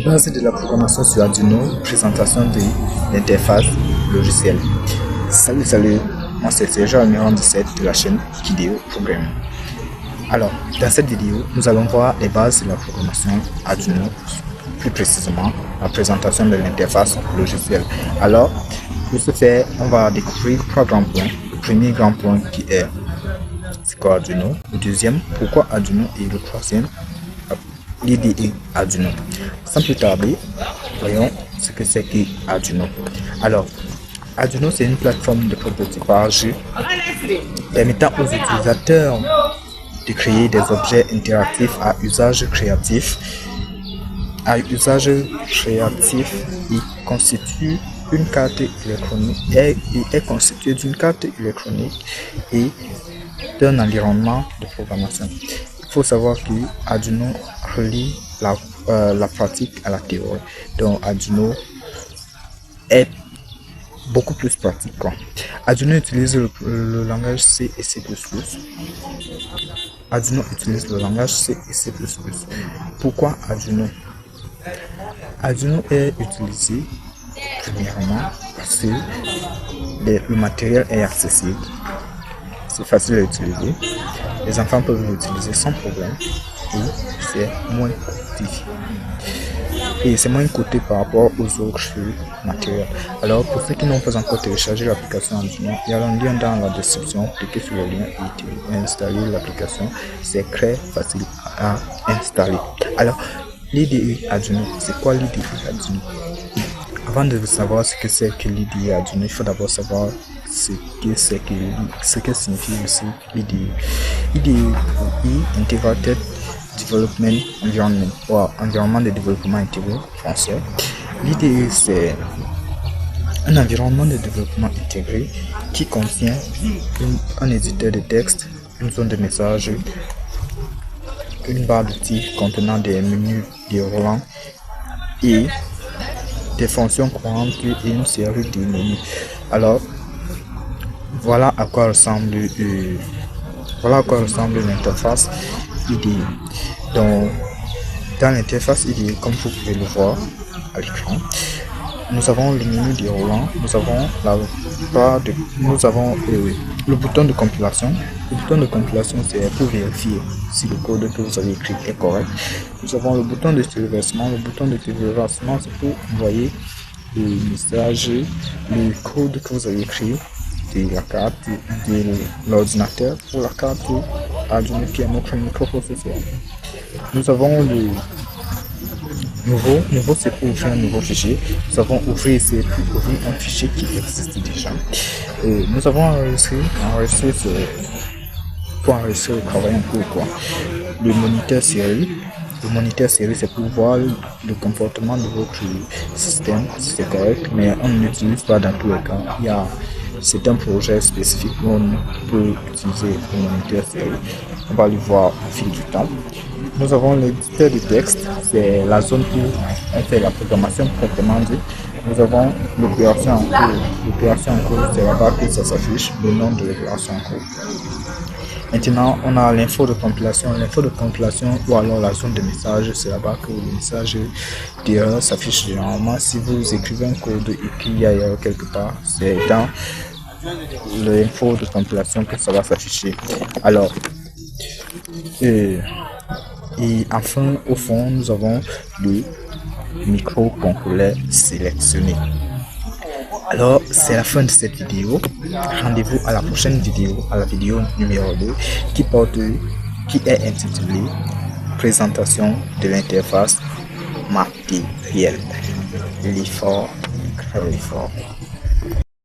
Base de la programmation sur Arduino, présentation de l'interface logicielle. Salut, moi c'est Sergio Almiron 17 de la chaîne Vidéo Programming. Alors, dans cette vidéo, nous allons voir les bases de la programmation Arduino, plus précisément la présentation de l'interface logicielle. Alors, pour ce faire, on va découvrir trois grands points. Le premier grand point qui est c'est quoi Arduino, le deuxième, pourquoi Arduino, et le troisième, l'IDE Arduino. Sans plus tarder, voyons ce que c'est que Arduino. Alors, Arduino, c'est une plateforme de prototypage permettant aux utilisateurs de créer des objets interactifs à usage créatif. Il constitue une carte électronique et est constitué d'une carte électronique et d'un environnement de programmation. Il faut savoir que Arduino relie la pratique à la théorie. Donc Arduino est beaucoup plus pratique, quoi. Arduino utilise le langage C et C++. Arduino utilise le langage C et C++. Pourquoi Arduino? Arduino est utilisé premièrement parce que le matériel est accessible. C'est facile à utiliser. Les enfants peuvent l'utiliser sans problème. Et c'est moins coûteux. Et c'est moins coûteux par rapport aux autres matériels. Alors, pour ceux qui n'ont pas encore téléchargé l'application Arduino, il y a un lien dans la description. Cliquez sur le lien et installez l'application. C'est très facile à installer. Alors, l'IDE Arduino, c'est quoi l'IDE Arduino? Avant de savoir ce que c'est que l'IDE Arduino, il faut d'abord savoir ce que signifie aussi l'IDE. IDE pour Integrated Development Environment, ou environnement de développement intégré français. L'IDE, c'est un environnement de développement intégré qui contient un éditeur de texte, une zone de message, une barre d'outils contenant des menus déroulants et des fonctions courantes et une série de menus. Alors, voilà à quoi ressemble l'interface IDE. Donc, dans l'interface IDE, comme vous pouvez le voir à l'écran, nous avons le menu déroulant, nous avons le bouton de compilation. Le bouton de compilation, c'est pour vérifier si le code que vous avez écrit est correct. Nous avons le bouton de téléversement. Le bouton de téléversement, c'est pour envoyer le message, le code que vous avez écrit de la carte de l'ordinateur pour la carte Arduino qui est notre microprocesseur. Nous avons le nouveau, c'est pour ouvrir un nouveau fichier. Nous avons ouvrir, c'est pour ouvrir un fichier qui existe déjà. Et nous avons enregistré c'est pour enregistrer le travail en cours, quoi. Le moniteur série. Le moniteur série, c'est pour voir le comportement de votre système, si c'est correct, mais on ne l'utilise pas dans tous les cas. C'est un projet spécifique où on peut utiliser le moniteur série. On va le voir au fil du temps. Nous avons l'éditeur de texte, c'est la zone où on fait la programmation proprement dit. Nous avons l'opération en cours. L'opération en cours, c'est là-bas que ça s'affiche, le nom de l'opération en cours. Maintenant, on a l'info de compilation. L'info de compilation ou alors la zone de message, c'est là-bas que le message d'erreur s'affiche généralement. Si vous écrivez un code et qu'il y a erreur quelque part, c'est dans l'info de compilation que ça va s'afficher. Alors, et enfin, au fond, nous avons le microcontrôleur sélectionné. Alors, c'est la fin de cette vidéo. Rendez-vous à la prochaine vidéo, à la vidéo numéro 2, qui est intitulée Présentation de l'interface matérielle. L'effort, très fort.